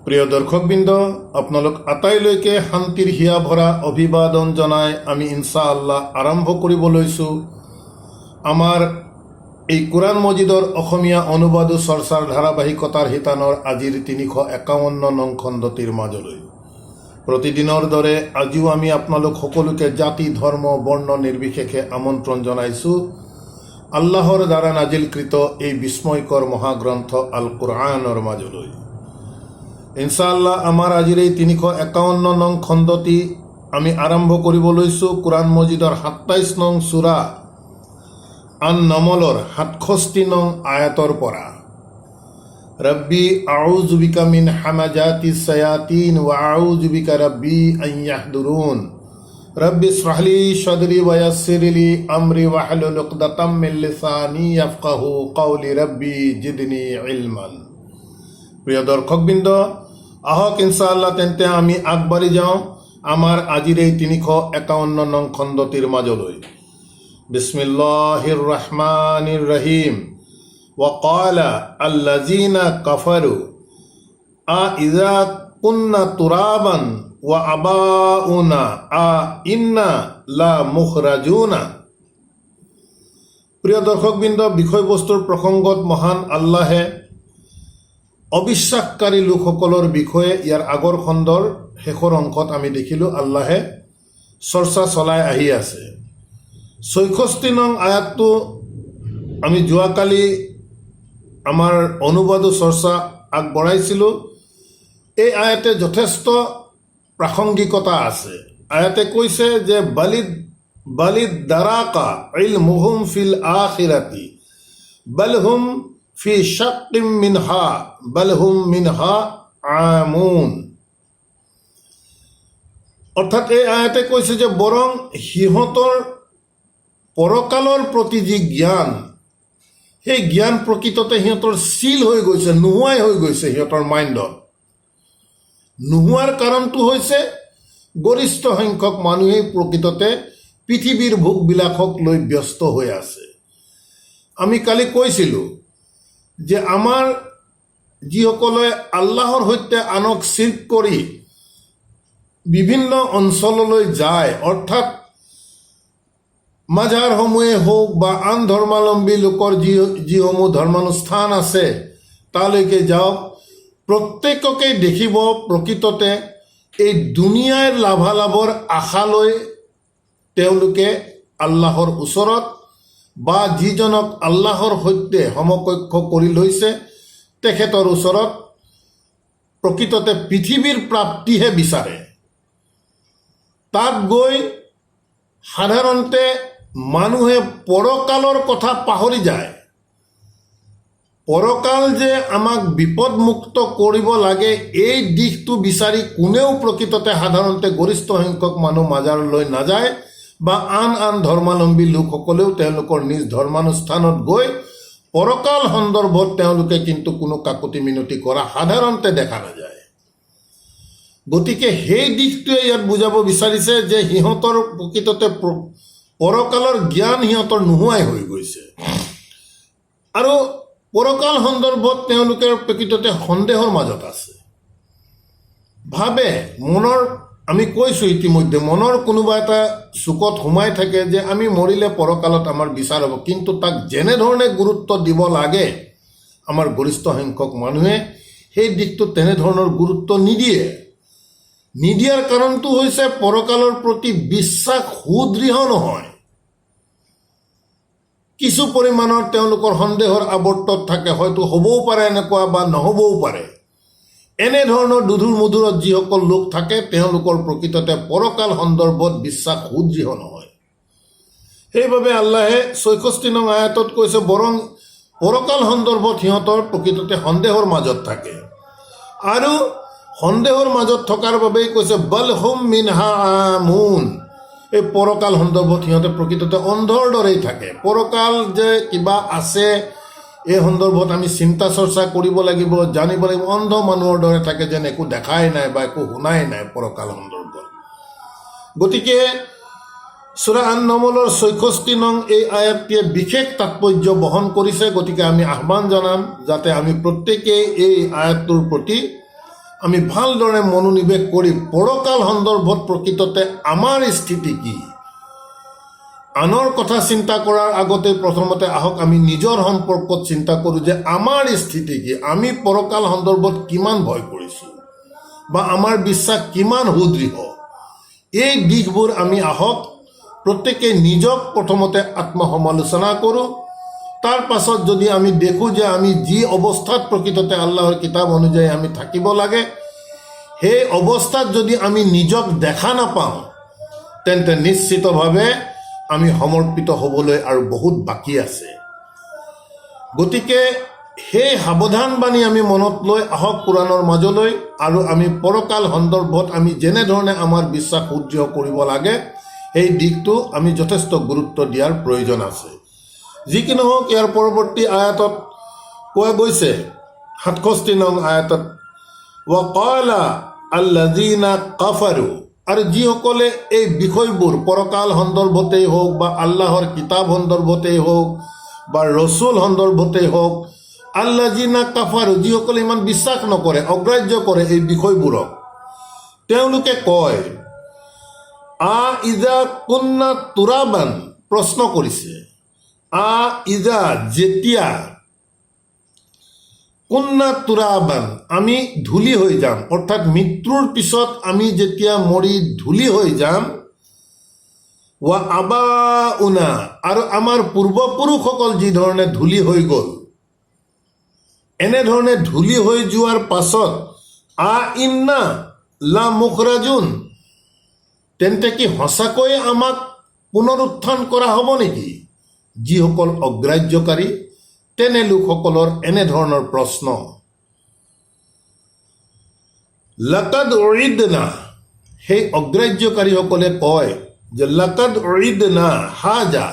প্ৰিয় দৰ্শকবৃন্দ, আপোনালোক আটাইলৈকে শান্তিৰ হিয়া ভৰা অভিবাদন জনাই আমি ইনশাআল্লাহ আৰম্ভ কৰিব লৈছোঁ আমাৰ এই কোৰআন মজিদৰ অসমীয়া অনুবাদ চৰ্চাৰ ধাৰাবাহিকতাৰ শিতানৰ আজিৰ ৩৫১ নং খণ্ডটিৰ মাজলৈ। প্ৰতিদিনৰ দৰে আজিও আমি আপোনালোক সকলোকে জাতি ধৰ্ম বৰ্ণ নিৰ্বিশেষে আমন্ত্ৰণ জনাইছোঁ আল্লাহৰ দ্বাৰা নাজিলকৃত এই বিস্ময়কৰ মহাগ্ৰন্থ আল কোৰআনৰ মাজলৈ। ইনশাআল্লাহ আমাৰ আজিৰ এই ৩৫১ নং খণ্ডটি আমি আৰম্ভ কৰিব লৈছোঁ কোৰআন মজিদৰ ২৭ নং সূৰা আন নমলৰ ৬৭ নং আয়াতৰ পৰা। ৰব্বি আউযু বিকা মিন হামাজাতিছ শায়াতিন ওয়া আউযু বিকা রব্বি আন ইয়াহদুরুন রব্বি ইশরাহ লি সাদরি ওয়া ইয়াসসির লি আমরি ওয়াহলুল উকদাতাম মিন লিসানি ইয়াফকাহু কওলি রব্বি জিদনি ইলমান। প্ৰিয় দৰ্শকবৃন্দ, আহক ইনশাআল্লাহ তেন্তে আমি আগবাঢ়ি যাওঁ আমাৰ আজিৰ এই ৩৫১ নং খণ্ডটিৰ মাজলৈ। বিসমিল্লাহিৰ ৰহমানিৰ ৰহিম। وقال الذين كفروا أإذا كنا ترابا وآباؤنا أإنا لمخرجون। প্ৰিয় দৰ্শকবৃন্দ, বিষয়বস্তুৰ প্ৰসংগত মহান আল্লাহে অবিশ্বাসকাৰী লোকসকলৰ বিষয়ে ইয়াৰ আগৰ খণ্ডৰ শেষৰ অংশত আমি দেখিলোঁ আল্লাহে চৰ্চা চলাই আহি আছে। ৬৬ নং আয়াতটো আমি যোৱাকালি আমাৰ অনুবাদ চৰ্চা আগবঢ়াইছিলোঁ। এই আয়াতে যথেষ্ট প্ৰাসংগিকতা আছে। আয়াতে কৈছে যে বালিদ দাৰাকা ইলমুহুম ফিল আখিৰাতি বালহুম ফি শাক্কিম মিনহা বালহুম মিনহা আমুন। অৰ্থাৎ এই আয়াতে কৈছে যে বৰং সিহঁতৰ পৰকালৰ প্ৰতি যি জ্ঞান, সেই জ্ঞান প্ৰকৃততে সিহঁতৰ চিল হৈ গৈছে, নোহোৱাই হৈ গৈছে সিহঁতৰ মাইণ্ডত। নোহোৱাৰ কাৰণটো হৈছে গৰিষ্ঠ সংখ্যক মানুহেই প্ৰকৃততে পৃথিৱীৰ ভোগবিলাকক লৈ ব্যস্ত হৈ আছে। আমি কালি কৈছিলোঁ যে আমাৰ যিসকলে আল্লাহৰ সৈতে আনক চিৰ্ক কৰি বিভিন্ন অঞ্চললৈ যায়, অৰ্থাৎ মাজাৰসমূহে হওক বা আন ধৰ্মাৱলম্বী লোকৰ যিসমূহ ধৰ্মানুষ্ঠান আছে তালৈকে যাওক, প্ৰত্যেককেই দেখিব প্ৰকৃততে এই দুনিয়াৰ লাভালাভৰ আশালৈ তেওঁলোকে আল্লাহৰ ওচৰত বা যিজনক আল্লাহৰ সৈতে সমকক্ষ কৰি লৈছে তেখেতৰ ওচৰত প্ৰকৃততে পৃথিৱীৰ প্ৰাপ্তিহে বিচাৰে। তাত গৈ সাধাৰণতে মানুহে পৰকালৰ কথা পাহৰি যায়। পৰকাল যে আমাক বিপদমুক্ত কৰিব লাগে এই দিশটো বিচাৰি কোনেও প্ৰকৃততে সাধাৰণতে গৰিষ্ঠ সংখ্যক মানুহ মাজাৰলৈ নাযায় বা আন আন ধৰ্মাৱলম্বী লোকসকলেও তেওঁলোকৰ নিজ ধৰ্মানুষ্ঠানত গৈ পৰকাল সন্দৰ্ভত তেওঁলোকে কিন্তু কোনো কাকতি মিনতি কৰা সাধাৰণতে দেখা নাযায়। গতিকে সেই দিশটোৱে ইয়াত বুজাব বিচাৰিছে যে সিহঁতৰ প্ৰকৃততে পৰকালৰ জ্ঞান সিহঁতৰ নোহোৱাই হৈ গৈছে আৰু পৰকাল সন্দৰ্ভত তেওঁলোকে প্ৰকৃততে সন্দেহৰ মাজত আছে। ভাবে মনৰ, আমি কৈছোঁ ইতিমধ্যে, মনৰ কোনোবা এটা চুকত সোমাই থাকে যে আমি মৰিলে পৰকালত আমাৰ বিচাৰ হ'ব, কিন্তু তাক যেনেধৰণে গুৰুত্ব দিব লাগে আমাৰ গৰিষ্ঠ সংখ্যক মানুহে সেই দিশটোত তেনেধৰণৰ গুৰুত্ব নিদিয়ে। নিদিয়াৰ কাৰণটো হৈছে পৰকালৰ প্ৰতি বিশ্বাস সুদৃঢ় নহয়। কিছু পৰিমাণৰ তেওঁলোকৰ সন্দেহৰ আৱৰ্তত থাকে, হয়তো হ'বও পাৰে এনেকুৱা বা নহ'বও পাৰে। এনেধৰণৰ দুধুৰ মুধুৰত যিসকল লোক থাকে তেওঁলোকৰ প্ৰকৃততে পৰকাল সন্দৰ্ভত বিশ্বাস সুদৃঢ় নহয়। সেইবাবে আল্লাহে ৬৬ নং আয়াতত কৈছে বৰং পৰকাল সন্দৰ্ভত সিহঁতৰ প্ৰকৃততে সন্দেহৰ মাজত থাকে আৰু সন্দেহৰ মাজত থকাৰ বাবেই কৈছে বালহুম মিনহা আমুন। এই পৰকাল সন্দৰ্ভত সিহঁতে প্ৰকৃততে অন্ধৰ দৰেই থাকে। পৰকাল যে কিবা আছে এই সন্দৰ্ভত আমি চিন্তা চৰ্চা কৰিব লাগিব, জানিব লাগিব। অন্ধ মানুহৰ দৰে থাকে, যেন একো দেখাই নাই বা একো শুনাই নাই পৰকাল সন্দৰ্ভত। গতিকে সূৰা আন নমলৰ ৬৬ নং এই আয়াতটিয়ে বিশেষ তাৎপৰ্য বহন কৰিছে। গতিকে আমি আহ্বান জনাম যাতে আমি প্ৰত্যেকেই এই আয়াতটোৰ প্ৰতি আমি ভালদৰে মনোনিৱেশ কৰি পৰকাল সন্দৰ্ভত প্ৰকৃততে আমাৰ স্থিতি কি, আনৰ কথা চিন্তা কৰাৰ আগতে প্ৰথমতে আহক আমি নিজৰ সম্পৰ্কত চিন্তা কৰোঁ যে আমাৰ স্থিতি কি, আমি পৰকাল সন্দৰ্ভত কিমান ভয় কৰিছোঁ বা আমাৰ বিশ্বাস কিমান সুদৃঢ়। এই দিশবোৰ আমি আহক প্ৰত্যেকে নিজক প্ৰথমতে আত্মসমালোচনা কৰোঁ। তাৰ পাছত যদি আমি দেখোঁ যে আমি যি অৱস্থাত প্ৰকৃততে আল্লাহৰ কিতাপ অনুযায়ী আমি থাকিব লাগে, সেই অৱস্থাত যদি আমি নিজক দেখা নাপাওঁ, তেন্তে নিশ্চিতভাৱে আমি সমৰ্পিত হ'বলৈ আৰু বহুত বাকী আছে। গতিকে সেই সাৱধানবাণী আমি মনত লৈ আহক কোৰাণৰ মাজলৈ, আৰু আমি পৰকাল সন্দৰ্ভত আমি যেনেধৰণে আমাৰ বিশ্বাস সুদৃঢ় কৰিব লাগে সেই দিশটো আমি যথেষ্ট গুৰুত্ব দিয়াৰ প্ৰয়োজন আছে। যি কি নহওক, ইয়াৰ পৰৱৰ্তী আয়াতত কোৱা গৈছে 67 নং আয়াতত, ৱকালা আল্লাযীনা কাফাৰু, আৰু যিসকলে এই বিষয়বোৰ পৰকাল সন্দৰ্ভতেই হওক বা আল্লাহৰ কিতাপ সন্দৰ্ভতেই হওক বা ৰচুল সন্দৰ্ভতেই হওক, আল্লাযীনা কাফাৰু, যিসকলে ইমান বিশ্বাস নকৰে, অগ্ৰাহ্য কৰে এই বিষয়বোৰক, তেওঁলোকে কয় আ ইজা কুন্না তুৰাবান, প্ৰশ্ন কৰিছে, আ ইজা, যেতিয়া, কুন্না তুৰাবান, আমি ধূলি হৈ যাম, অৰ্থাৎ মৃত্যুৰ পিছত আমি যেতিয়া মৰি ধূলি হৈ যাম, ৱা আবাউনা, আৰু আমাৰ পূৰ্বপুৰুষসকল যিধৰণে ধূলি হৈ গ'ল, এনেধৰণে ধূলি হৈ যোৱাৰ পাছত আ ইন্না লা মুখৰাজুন, তেন্তে কি সঁচাকৈয়ে আমাক পুনৰুত্থান কৰা হ'ব নেকি? যিসকল অগ্ৰাহ্যকাৰী তেনে লোকসকলৰ এনেধৰণৰ প্ৰশ্ন। লাকাদ উইদনা, সেই অগ্ৰাহ্যকাৰীসকলে কয় যে লাকাদ উইদনা হাজা,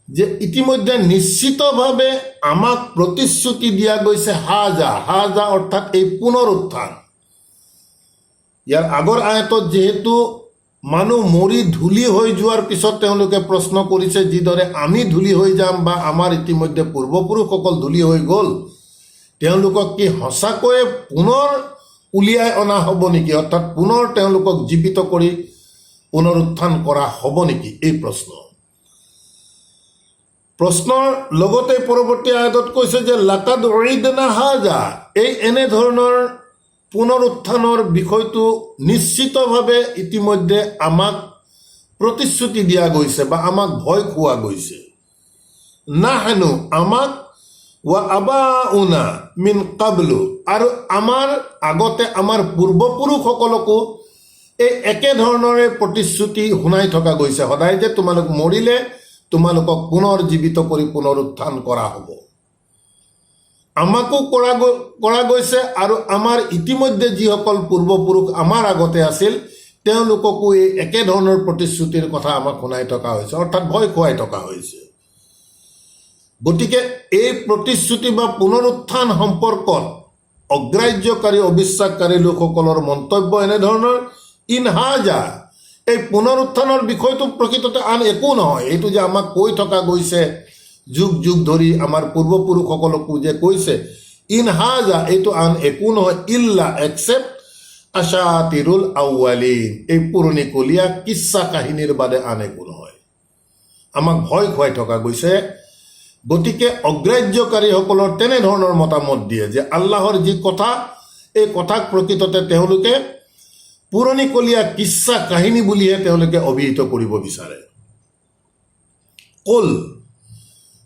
যে ইতিমধ্যে নিশ্চিতভাৱে আমাক প্ৰতিশ্ৰুতি দিয়া গৈছে হাজা, হাজা অৰ্থাৎ এই পুনৰুত্থান। ইয়াৰ আগৰ আয়াতত যিহেতু মানুহ মৰি ধূলি হৈ যোৱাৰ পিছত তেওঁলোকে প্ৰশ্ন কৰিছে, যিদৰে আমি ধূলি হৈ যাম বা আমাৰ ইতিমধ্যে পূৰ্বপুৰুষসকল ধূলি হৈ গ'ল, তেওঁলোকক কি সঁচাকৈয়ে পুনৰ উলিয়াই অনা হ'ব নেকি, অৰ্থাৎ পুনৰ তেওঁলোকক জীৱিত কৰি পুনৰুত্থান কৰা হ'ব নেকি, এই প্ৰশ্নৰ লগতে পৰৱৰ্তী আয়াতত কৈছে যে লাকাদ উইদনা হাজা, এই এনেধৰণৰ পুনৰুত্থানৰ বিষয়টো নিশ্চিতভাৱে ইতিমধ্যে আমাক প্ৰতিশ্ৰুতি দিয়া গৈছে বা আমাক ভয় খোৱা গৈছে। নাহানু, আমাক, ৱা আবাউনা মিন কাবলু, আৰু আমাৰ আগতে আমাৰ পূৰ্বপুৰুষসকলকো এই একেধৰণৰে প্ৰতিশ্ৰুতি শুনাই থকা গৈছে, সদায় যে তোমালোক মৰিলে তোমালোকক পুনৰ জীৱিত কৰি পুনৰুত্থান কৰা হ'ব। আমাকো কৰা গৈছে, আৰু আমাৰ ইতিমধ্যে যিসকল পূৰ্বপুৰুষ আমাৰ আগতে আছিল তেওঁলোককো এই একেধৰণৰ প্ৰতিশ্ৰুতিৰ কথা আমাক শুনাই থকা হৈছে, অৰ্থাৎ ভয় খুৱাই থকা হৈছে। গতিকে এই প্ৰতিশ্ৰুতি বা পুনৰুত্থান সম্পৰ্কত অগ্ৰাহ্যকাৰী অবিশ্বাসকাৰী লোকসকলৰ মন্তব্য এনেধৰণৰ, ইনহাজা, এই পুনৰুত্থানৰ বিষয়টো প্ৰকৃততে আন একো নহয়, এইটো যে আমাক কৈ থকা গৈছে যুগ যুগ ধৰি আমাৰ পূৰ্বপুৰুষসকলকো যে কৈছে, ইনহাজা, এইটো আন একো নহয়, ইল্লা এক্সেপ্ট আশাতিৰুল আউৱালিন, এই পুৰণিকলীয়া কিচ্ছা কাহিনীৰ বাদে আন একো নহয়, আমাক ভয় খুৱাই থকা গৈছে। গতিকে অগ্ৰাহ্যকাৰীসকলৰ তেনেধৰণৰ মতামত দিয়ে যে আল্লাহৰ যি কথা, এই কথাক প্ৰকৃততে তেওঁলোকে পুৰণিকলীয়া কিচ্ছা কাহিনী বুলিহে তেওঁলোকে অভিহিত কৰিব বিচাৰে। কল,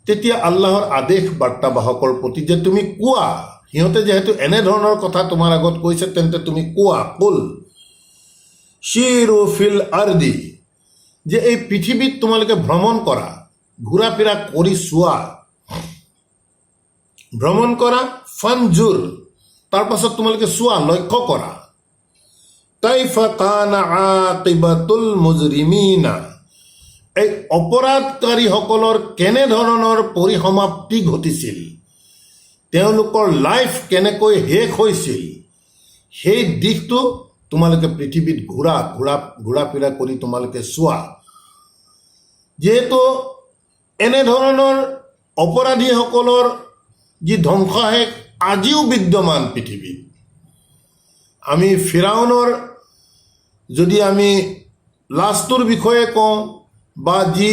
তেতিয়া আল্লাহৰ আদেশ বাৰ্তাবাহকৰ প্ৰতি যে তুমি কোৱা, সিহঁতে যিহেতু এনেধৰণৰ কথা তোমাৰ আগত কৈছে তেন্তে তুমি কোৱা, কুল শিৰু ফিল আৰদি, যে এই পৃথিৱীত তোমালোকে ভ্ৰমণ কৰা, ঘূৰা ফিৰা কৰি চোৱা, ভ্ৰমণ কৰা, ফানজুৰ, তাৰ পাছত তোমালোকে চোৱা, লক্ষ্য কৰা, কাইফা কানা আকিবাতুল মুজৰিমিনা, এই অপৰাধকাৰীসকলৰ কেনেধৰণৰ পৰিসমাপ্তি ঘটিছিল, তেওঁলোকৰ লাইফ কেনেকৈ শেষ হৈছিল, সেই দিশটো তোমালোকে পৃথিৱীত ঘূৰা ফিৰা কৰি তোমালোকে চোৱা। যিহেতু এনেধৰণৰ অপৰাধীসকলৰ যি ধ্বংসাশেষ আজিও বিদ্যমান পৃথিৱীত, আমি ফিৰাউনৰ যদি আমি লাষ্টৰ বিষয়ে কওঁ বা যি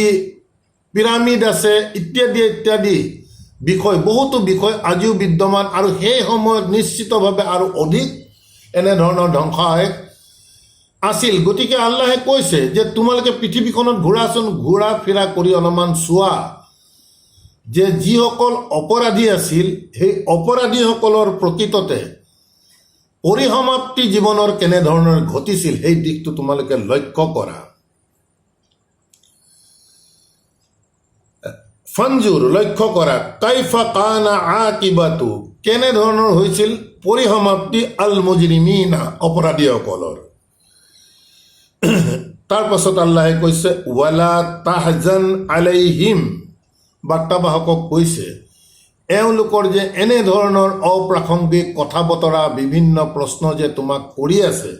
পিৰামিড আছে ইত্যাদি ইত্যাদি বিষয়, বহুতো বিষয় আজিও বিদ্যমান, আৰু সেই সময়ত নিশ্চিতভাৱে আৰু অধিক এনেধৰণৰ ধ্বংসায়ক আছিল। গতিকে আল্লাহে কৈছে যে তোমালোকে পৃথিৱীখনত ঘূৰাচোন, ঘূৰা ফিৰা কৰি অলপমান চোৱা যে যিসকল অপৰাধী আছিল সেই অপৰাধীসকলৰ প্ৰকৃততে পৰিসমাপ্তি জীৱনৰ কেনেধৰণৰ ঘটিছিল সেই দিশটো তোমালোকে লক্ষ্য কৰা। ফানজুৰ, লক্ষ্য কৰা, কাইফা কানা আকিবাতু, কেনেধৰণৰ হৈছিল পৰিসমাপ্তি আল মুজৰিমিনা, অপৰাধীসকলৰ। তাৰ পাছত আল্লাহে কৈছে ৱালা তাহজান আলাইহিম, বাৰ্তাবাহকক কৈছে এওঁলোকৰ যে এনেধৰণৰ অপ্ৰাসংগিক কথা বতৰা, বিভিন্ন প্ৰশ্ন যে তোমাক কৰি আছে,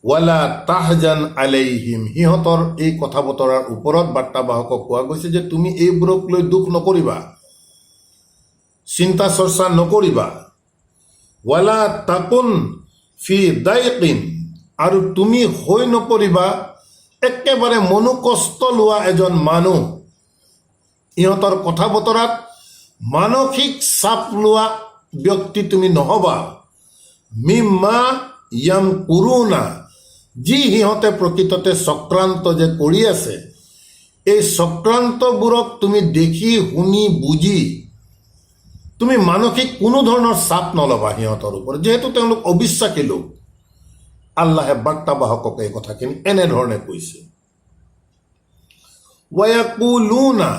ৱালা তাহজান আলাইহিম, সিহঁতৰ এই কথা বতৰাৰ ওপৰত বাৰ্তাবাহকক কোৱা গৈছে যে তুমি এইবোৰক লৈ দুখ নকৰিবা, চিন্তা চৰ্চা নকৰিবা। ৱালা তাকুন ফি দাইকিন, আৰু তুমি হৈ নপৰিবা একেবাৰে মনোকষ্ট লোৱা এজন মানুহ। ইহঁতৰ কথা বতৰাত মানসিক চাপ লোৱা ব্যক্তি তুমি নহবা। মিম্মা ইয়াম কুৰুনা, যি সিহঁতে প্ৰকৃততে চক্ৰান্ত যে কৰি আছে, এই চক্ৰান্তবোৰক তুমি দেখি শুনি বুজি তুমি মানসিক কোনো ধৰণৰ চাপ নল'বা সিহঁতৰ ওপৰত, যিহেতু তেওঁলোক অবিশ্বাসী লোক। আল্লাহে বাৰ্তাবাহকক এই কথাখিনি এনেধৰণে কৈছে। ৱায়াকুলুনা,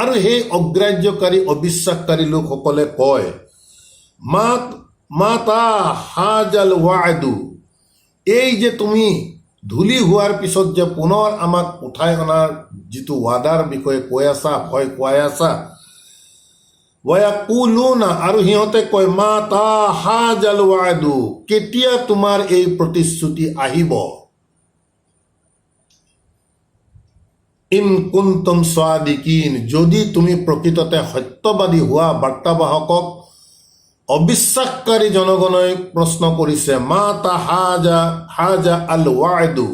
আৰু সেই অগ্ৰাহ্যকাৰী অবিশ্বাসকাৰী লোকসকলে কয় মাতা হাজাল ৱাদু, এই যে তুমি ধূলি হোৱাৰ পিছত যে পুনৰ আমাক উঠাই অনাৰ যিটো ৱাদাৰ বিষয়ে কৈ আছা, ভয় খুৱাই আছা। ৱায়াকুলুনা, আৰু সিহঁতে কয় মাতা হাজাল ৱাদু, কেতিয়া তোমাৰ এই প্ৰতিশ্ৰুতি আহিব। ইন কুনতুম সাদিকিন, যদি তুমি প্ৰকৃততে সত্যবাদী হোৱা। বাৰ্তাবাহকক অবিশ্বাসকাৰী জনগণই প্ৰশ্ন কৰিছে মাতা হাজা আল ৱাদু,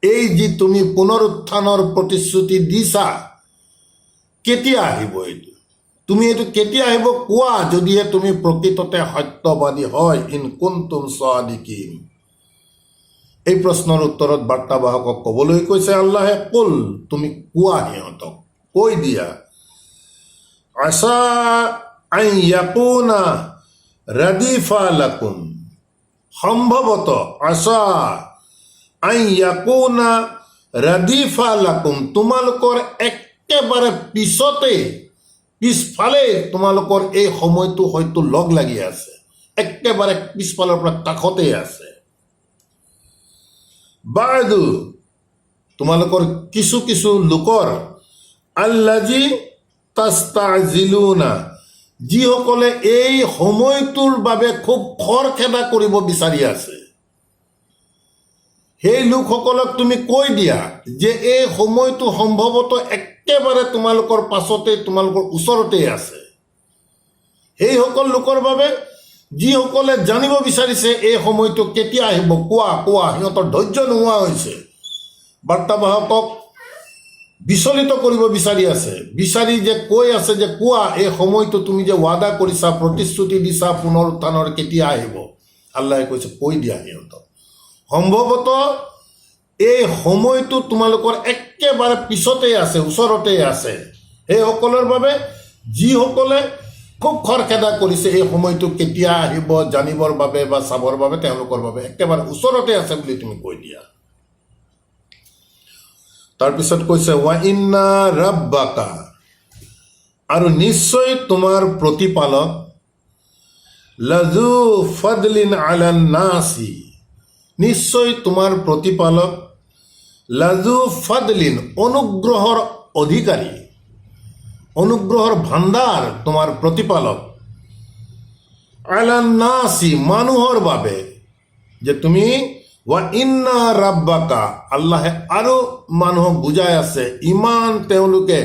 এই যি তুমি পুনৰুত্থানৰ প্ৰতিশ্ৰুতি দিছা, কেতিয়া আহিব এইটো? তুমি এইটো কেতিয়া আহিব কোৱা, যদিহে তুমি প্ৰকৃততে সত্যবাদী হয়। ইন কুনতুম সাদিকিন, এই প্ৰশ্নৰ উত্তৰত বাৰ্তাবাহকক ক'বলৈ কৈছে আল্লাহে, কুল, তুমি কোৱা, সিহঁতক কৈ দিয়া, আশা আন ইয়াকুনা ৰাদিফা লাকুম, সম্ভৱত আশা আন ইয়াকুনা ৰাদিফা লাকুম, তোমালোকৰ একেবাৰে পিছফালে তোমালোকৰ এই সময়টো হয়তো লগ লাগি আছে, একেবাৰে পিছফালৰ পৰা কাষতেই আছে। বাদু, তোমালোকৰ কিছু কিছু লোকৰ, আল্লাজি তাস্তাজিলুনা, যিসকলে এই সময়টোৰ বাবে খুব খৰখেদা কৰিব বিচাৰি আছে, সেই লোকসকলক তুমি কৈ দিয়া যে এই সময়টো সম্ভৱতঃ একেবাৰে তোমালোকৰ পাছতে, তোমালোকৰ ওচৰতেই আছে। সেইসকল লোকৰ বাবে যিসকলে জানিব বিচাৰিছে এই সময়টো কেতিয়া আহিব, কোৱা, সিহঁতৰ ধৈৰ্য নোহোৱা হৈছে। বাৰ্তাবাহকক বিচলিত কৰিব বিচাৰি আছে, বিচাৰি যে কৈ আছে যে কোৱা, এই সময়টো তুমি যে ৱাদা কৰিছা, প্ৰতিশ্ৰুতি দিছা পুনৰুত্থানৰ, কেতিয়া আহিব? আল্লাহে কৈছে কৈ দিয়া সিহঁতক, সম্ভৱতঃ এই সময়টো তোমালোকৰ একেবাৰে পিছতেই আছে, ওচৰতেই আছে। সেইসকলৰ বাবে যিসকলে খুব খৰখেদা কৰিছে এই সময়টো কেতিয়া আহিব জানিবৰ বাবে বা চাবৰ বাবে, তেওঁলোকৰ বাবে একেবাৰে ওচৰতে আছে বুলি তুমি কৈ দিয়া। তাৰপিছত কৈছে ৱা ইন্না ৰাব্বাকা, আৰু নিশ্চয় তোমাৰ প্ৰতিপালক, লাজু ফাদলিন আলান নাসি, নিশ্চয় তোমাৰ প্ৰতিপালক, লাজু ফাদলিন, অনুগ্ৰহৰ অধিকাৰী, অনুগ্ৰহৰ ভাণ্ডাৰ তোমাৰ প্ৰতিপালক, আলান নাসি, মানুহৰ বাবে, যে তুমি ৱা ইন্না ৰাব্বাকা, আল্লাহে আৰু মানুহক বুজাই আছে, ইমান তেওঁলোকে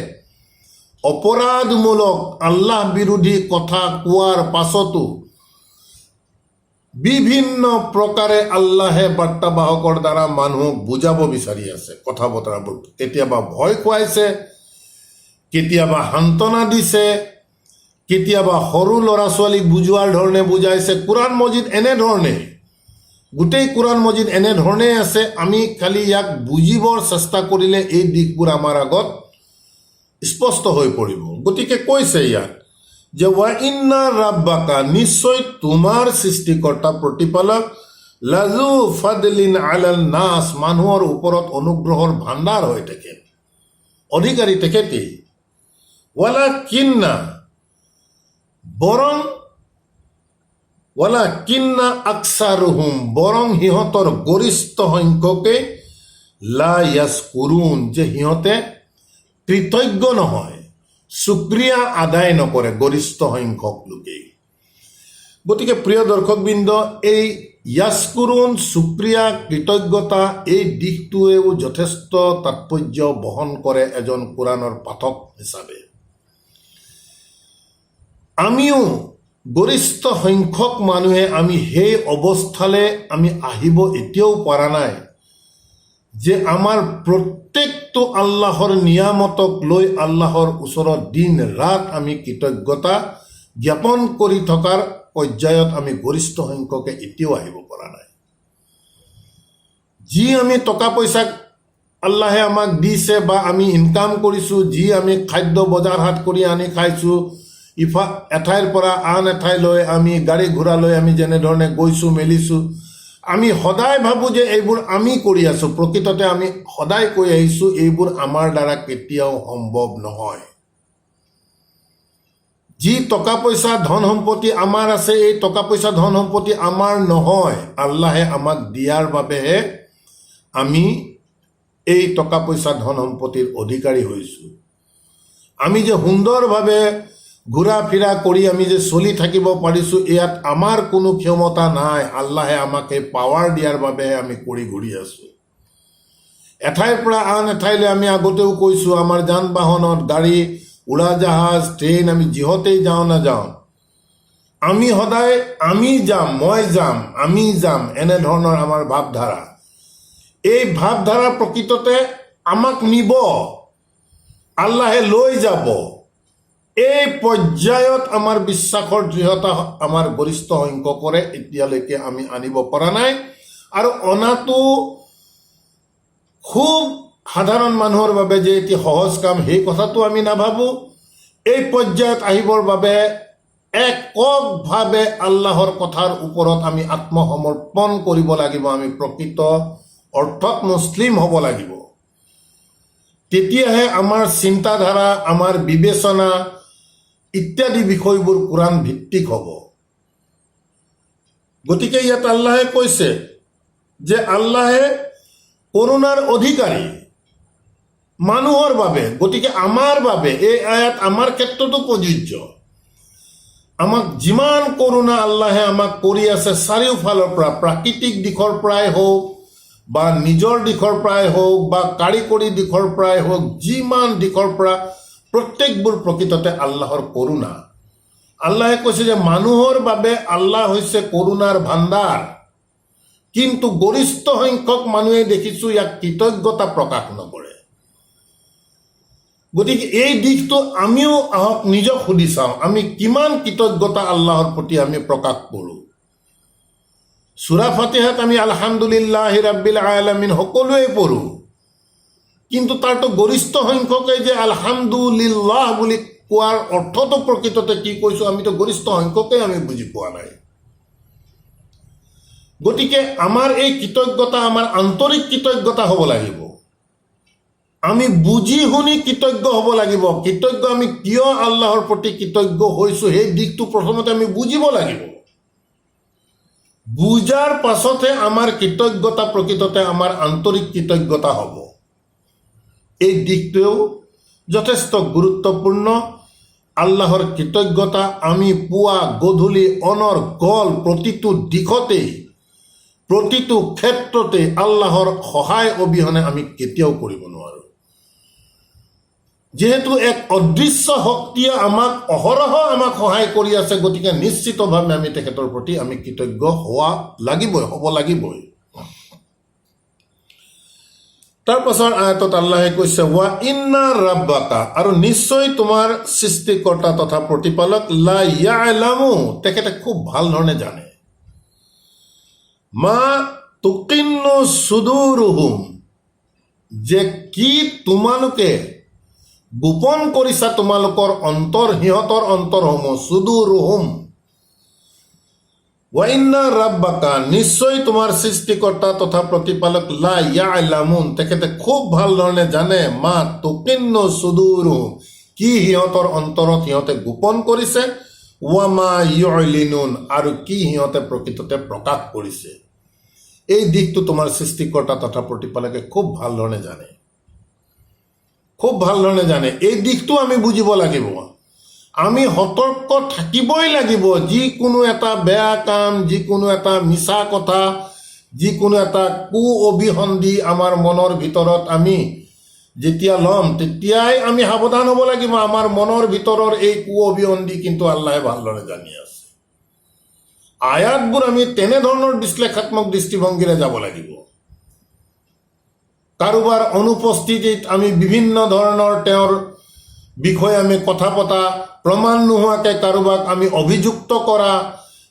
অপৰাধমূলক আল্লাহ বিৰোধী কথা কোৱাৰ পাছতো বিভিন্ন প্ৰকাৰে আল্লাহে বাৰ্তাবাহকৰ দ্বাৰা মানুহক বুজাব বিচাৰি আছে কথা বতৰাবোৰ। কেতিয়াবা ভয় খুৱাইছে, কেতিয়াবা সান্তনা দিছে, কেতিয়াবা সৰু ল'ৰা ছোৱালীক বুজোৱাৰ ধৰণে বুজাইছে। কোৰাণ মজিদ এনেধৰণে, গোটেই কোৰাণ মজিদ এনেধৰণে আছে। আমি খালি ইয়াক বুজিবৰ চেষ্টা কৰিলে এই দিশবোৰ আমাৰ আগত স্পষ্ট হৈ পৰিব। গতিকে কৈছে ইয়াত যে ৱা ইন্না ৰাব্বাকা, নিশ্চয় তোমাৰ সৃষ্টিকৰ্তা প্ৰতিপালক, লাজু ফাদলিন আলাল নাছ, মানুহৰ ওপৰত অনুগ্ৰহৰ ভাণ্ডাৰ হৈ থাকে, অধিকাৰী তেখেতেই। ৱালা কিন্না, বৰং ৱালা কিন্না আকসাৰুহুম, বৰং সিহঁতৰ গৰিষ্ঠ সংখ্যকে লা ইয়াছকুৰুন, যে সিহঁতে কৃতজ্ঞ নহয়, শুক্ৰিয়া আদায় নকৰে গৰিষ্ঠ সংখ্যক লোকেই। গতিকে প্ৰিয় দৰ্শকবৃন্দ, এই ইয়াছকুৰুন, শুক্ৰিয়া, কৃতজ্ঞতা, এই দিশটোৱেও যথেষ্ট তাৎপৰ্য বহন কৰে এজন কোৰাণৰ পাঠক হিচাপে। আমিও গৰিষ্ঠ সংখ্যক মানুহে আমি সেই অৱস্থালৈ আমি আহিব এতিয়াও পৰা নাই যে আমাৰ প্ৰত্যেকটো আল্লাহৰ নিয়ামতক লৈ আল্লাহৰ ওচৰত দিন ৰাত আমি কৃতজ্ঞতা জ্ঞাপন কৰি থকাৰ পৰ্যায়ত আমি গৰিষ্ঠ সংখ্যকে এতিয়াও আহিব পৰা নাই। যি আমি টকা পইচা আল্লাহে আমাক দিছে বা আমি ইনকাম কৰিছোঁ, যি আমি খাদ্য বজাৰ হাট কৰি আনি খাইছোঁ, এঠাইৰ পৰা আন এঠাইলৈ আমি গাড়ী ঘোঁৰা লৈ আমি যেনেধৰণে গৈছোঁ মেলিছোঁ, আমি সদায় ভাবোঁ যে এইবোৰ আমি কৰি আছোঁ। প্ৰকৃততে আমি সদায় কৈ আহিছোঁ এইবোৰ আমাৰ দ্বাৰা কেতিয়াও সম্ভৱ নহয়। যি টকা পইচা ধন সম্পত্তি আমাৰ আছে, এই টকা পইচা ধন সম্পত্তি আমাৰ নহয়, আল্লাহে আমাক দিয়াৰ বাবেহে আমি এই টকা পইচা ধন সম্পত্তিৰ অধিকাৰী হৈছোঁ। আমি যে সুন্দৰভাৱে ঘূৰা ফিৰা কৰি আমি যে চলি থাকিব পাৰিছোঁ, ইয়াত আমাৰ কোনো ক্ষমতা নাই, আল্লাহে আমাক এই পাৱাৰ দিয়াৰ বাবেহে আমি কৰি ঘূৰি আছোঁ। এঠাইৰ পৰা আন এঠাইলৈ আমি আগতেও কৈছোঁ, আমাৰ যান বাহনত, গাড়ী, উৰাজাহাজ, ট্ৰেইন, আমি যিহতেই যাওঁ নাযাওঁ, আমি সদায় আমি যাম, মই যাম, আমি যাম, এনেধৰণৰ আমাৰ ভাৱধাৰা। এই ভাৱধাৰা প্ৰকৃততে আমাক নিব, আল্লাহে লৈ যাব। এই পৰ্যায়ত আমাৰ বিশ্বাসৰ দৃঢ়তা আমাৰ গৰিষ্ঠ সংখ্যকৰে এতিয়ালৈকে আমি আনিব পৰা নাই, আৰু অনাটো খুব সাধাৰণ মানুহৰ বাবে যে এটি সহজ কাম, সেই কথাটো আমি নাভাবোঁ। এই পৰ্যায়ত আহিবৰ বাবে এককভাৱে আল্লাহৰ কথাৰ ওপৰত আমি আত্মসমৰ্পণ কৰিব লাগিব। আমি প্ৰকৃত অৰ্থত মুছলিম হ'ব লাগিব। তেতিয়াহে আমাৰ চিন্তাধাৰা, আমাৰ বিবেচনা ইত্যাদি বিষয়বোৰ কোৰাণ ভিত্তিক হ'ব। গতিকে ইয়াত আল্লাহে কৈছে যে আল্লাহে কৰোণাৰ অধিকাৰী মানুহৰ বাবে। গতিকে আমাৰ বাবে এই আয়াত আমাৰ ক্ষেত্ৰতো প্ৰযোজ্য। আমাক যিমান কৰোণা আল্লাহে আমাক কৰি আছে চাৰিওফালৰ পৰা, প্ৰাকৃতিক দিশৰ পৰাই হওক বা নিজৰ দিশৰ পৰাই হওক বা কাৰিকৰী দিশৰ পৰাই হওক, যিমান দিশৰ পৰা, প্ৰত্যেকবোৰ প্ৰকৃততে আল্লাহৰ কৰোণা। আল্লাহে কৈছে যে মানুহৰ বাবে আল্লাহ হৈছে কৰোণাৰ ভাণ্ডাৰ, কিন্তু গৰিষ্ঠ সংখ্যক মানুহে দেখিছোঁ ইয়াক কৃতজ্ঞতা প্ৰকাশ নকৰে। গতিকে এই দিশটো আমিও আহক নিজক সুধি চাওঁ, আমি কিমান কৃতজ্ঞতা আল্লাহৰ প্ৰতি আমি প্ৰকাশ কৰোঁ। সূৰা ফাতিহাত আমি আলহামদুলিল্লাহি ৰাব্বিল আলামিন সকলোৱে পঢ়োঁ, কিন্তু তাৰতো গৰিষ্ঠ সংখ্যকে যে আলহামদুলিল্লাহ বুলি কোৱাৰ অৰ্থটো প্ৰকৃততে কি কৈছোঁ আমিতো গৰিষ্ঠ সংখ্যকেই আমি বুজি পোৱা নাই। গতিকে আমাৰ এই কৃতজ্ঞতা আমাৰ আন্তৰিক কৃতজ্ঞতা হ'ব লাগিব। আমি বুজি শুনি কৃতজ্ঞ হ'ব লাগিব। কৃতজ্ঞ আমি কিয় আল্লাহৰ প্ৰতি কৃতজ্ঞ হৈছোঁ সেই দিশটো প্ৰথমতে আমি বুজিব লাগিব। বুজাৰ পাছতহে আমাৰ কৃতজ্ঞতা প্ৰকৃততে আমাৰ আন্তৰিক কৃতজ্ঞতা হ'ব। এই দিশটোৱেও যথেষ্ট গুৰুত্বপূৰ্ণ। আল্লাহৰ কৃতজ্ঞতা আমি পুৱা গধূলি অনৰ্গল প্ৰতিটো দিশতেই, প্ৰতিটো ক্ষেত্ৰতে আল্লাহৰ সহায় অবিহনে আমি কেতিয়াও কৰিব নোৱাৰোঁ। যেহেতু এক অদৃশ্য শক্তিয়ে আমাক অহৰহ আমাক সহায় কৰি আছে, গতিকে নিশ্চিতভাৱে আমি তেখেতৰ প্ৰতি আমি কৃতজ্ঞ হ'ব লাগিবই। তাৰ পাছৰ আয়াতত আল্লাহে কৈছে ৱা ইন্না ৰাব্বাকা, আৰু নিশ্চয় তোমাৰ সৃষ্টিকৰ্তা তথা প্ৰতিপালক লা ইয়ালামু, তেখেতে খুব ভাল ধৰণে জানে, মা তুকিন্নু সুদুৰুহুম, যে কি তোমালোকে গোপন কৰিছা তোমালোকৰ অন্তৰ, সিহঁতৰ অন্তৰসমূহ, সুদুৰুহুম। ৱা ইন্না ৰাব্বাকা, নিশ্চয় তোমাৰ সৃষ্টিকৰ্তা তথা প্ৰতিপালক লা ইয়ালামুন, তেখেতে খুব ভাল ধৰণে জানে, মা তুকিন্নু সুদুৰুহুম, কি সিহঁতৰ অন্তৰত সিহঁতে গোপন কৰিছে, ৱা মা ইউলিনুন, আৰু কি সিহঁতে প্ৰকৃততে প্ৰকাশ কৰিছে। এই দিশটো তোমাৰ সৃষ্টিকৰ্তা তথা প্ৰতিপালকে খুব ভাল ধৰণে জানে, খুব ভাল ধৰণে জানে। এই দিশটো আমি বুজিব লাগিব, আমি সতৰ্ক থাকিবই লাগিব। যিকোনো এটা বেয়া কাম, যিকোনো এটা মিছা কথা, যিকোনো এটা কু অভিসন্ধি আমাৰ মনৰ ভিতৰত আমি যেতিয়া ল'ম, তেতিয়াই আমি সাৱধান হ'ব লাগিব। আমাৰ মনৰ ভিতৰৰ এই কু অভিসন্ধি কিন্তু আল্লাহে ভালদৰে জানি আছে। আয়াতবোৰ আমি তেনেধৰণৰ বিশ্লেষাত্মক দৃষ্টিভংগীৰে যাব লাগিব। কাৰোবাৰ অনুপস্থিতিত আমি বিভিন্ন ধৰণৰ তেওঁৰ বিষয়ে আমি কথা পতা, প্ৰমাণ নোহোৱাকৈ কাৰোবাক আমি অভিযুক্ত কৰা,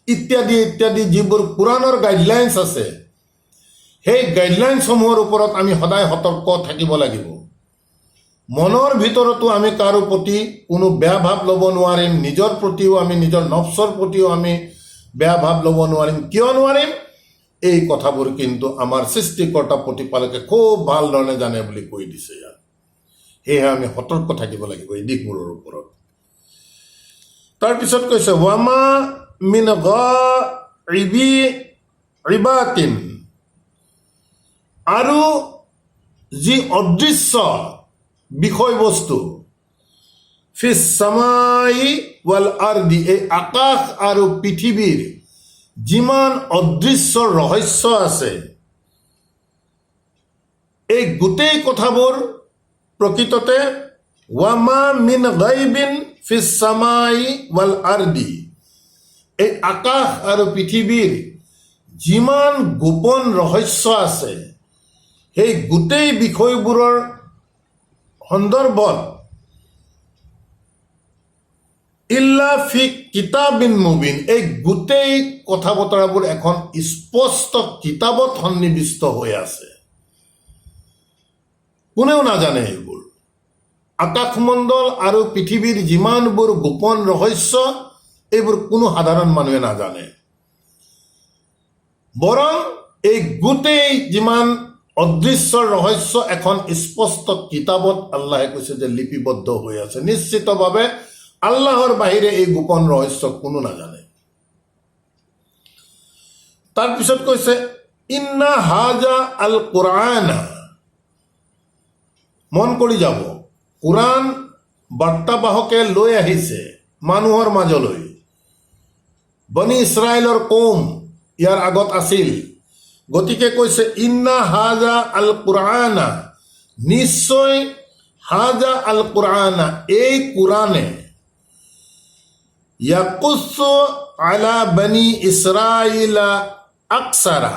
ইত্যাদি ইত্যাদি যিবোৰ কোৰাণৰ গাইডলাইনছ আছে, সেই গাইডলাইনছসমূহৰ ওপৰত আমি সদায় সতৰ্ক থাকিব লাগিব। মনৰ ভিতৰতো আমি কাৰো প্ৰতি কোনো বেয়া ভাৱ ল'ব নোৱাৰিম, নিজৰ প্ৰতিও আমি নিজৰ নফচৰ প্ৰতিও আমি বেয়া ভাৱ ল'ব নোৱাৰিম। কিয় নোৱাৰিম? এই কথাবোৰ কিন্তু আমাৰ সৃষ্টিকৰ্তা প্ৰতিপালকে খুব ভাল ধৰণে জানে বুলি কৈ দিছে ইয়াত। সেয়েহে আমি সতৰ্ক থাকিব লাগিব এই দিশবোৰৰ ওপৰত। তাৰপিছত কৈছে ৱামা মিন গাইবাতিন, আৰু যি অদৃশ্য বিষয়বস্তু, ফিছ সামাই ৱাল আৰদি, এই আকাশ আৰু পৃথিৱীৰ যিমান অদৃশ্য ৰহস্য আছে, এই গোটেই কথাবোৰ প্ৰকৃততে ৱামা মিন গাইবিন ফিছ সামাই ৱাল আৰদি, এই আকাশ আৰু পৃথিৱীৰ যিমান গোপন ৰহস্য আছে, সেই গোটেই বিষয়বোৰৰ সন্দৰ্ভত ইল্লা ফি কিতাবিন মুবিন, এই গোটেই কথা বতৰাবোৰ এখন স্পষ্ট কিতাপত সন্নিৱিষ্ট হৈ আছে। কোনেও নাজানে এইবোৰ। আকাশমণ্ডল আৰু পৃথিৱীৰ যিমানবোৰ গোপন ৰহস্য, এইবোৰ কোনো সাধাৰণ মানুহে নাজানে। বৰং এই গোটেই যিমান অদৃশ্য ৰহস্য এখন স্পষ্ট কিতাপত আল্লাহে কৈছে যে লিপিবদ্ধ হৈ আছে। নিশ্চিতভাৱে আল্লাহৰ বাহিৰে এই গোপন ৰহস্য কোনো নাজানে। তাৰপিছত কৈছে ইন্না হাজা আল কুৰানা, মন কৰি যাব, কুৰাণ বাৰ্তাবাহকে লৈ আহিছে মানুহৰ মাজলৈ। বনি ইছৰাইলৰ কৌম ইয়াৰ আগত আছিল, গতিকে কৈছে ইন্না হাজা আল কুৰানা, নিশ্চয় হাজা আল কুৰানা, এই কুৰাণে ইয়াকুছু আলা বনি ইছৰাইলা আকসাৰা,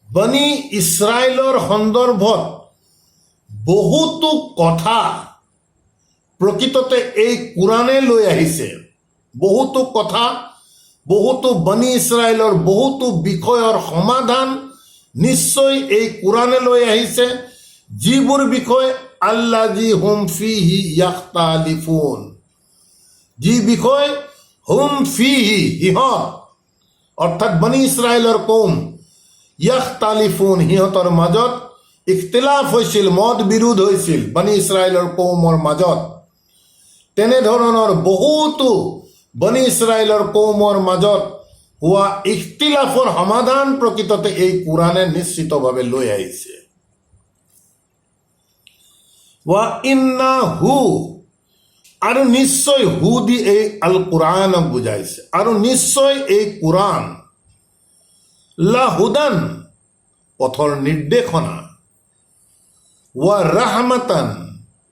বনি ইছৰাইলৰ সন্দৰ্ভত বহুতো কথা প্ৰকৃততে এই কুৰাণে লৈ আহিছে। বহুতো কথা, বহুতো বনি ইছৰাইলৰ বহুতো বিষয়ৰ সমাধান নিশ্চয় এই কুৰাণে লৈ আহিছে, যিবোৰ বিষয় আল্লাযী হুম ফীহি ইয়াখতালিফুন, যি বিষয় হুম ফীহি, সিহঁত অৰ্থাৎ বনি ইছৰাইলৰ কৌম, ইয়াখতালিফুন, সিহঁতৰ মাজত ইখতিলাফ হৈছিল, মত বিৰোধ হৈছিল বনি ইছৰাইলৰ কৌমৰ মাজত। তেনেধৰণৰ বহুতো বনি ইছৰাইলৰ কৌমৰ মাজত হোৱা ইখতিলাফৰ সমাধান প্ৰকৃততে এই কুৰাণে নিশ্চিতভাৱে লৈ আহিছে। ৱা ইন্না হু, আৰু নিশ্চয় হু দি এই আল কুৰাণক বুজাইছে, আৰু নিশ্চয় এই কুৰাণ লাহুদান, পথৰ নিৰ্দেশনা, ৱা ৰাহমাতান,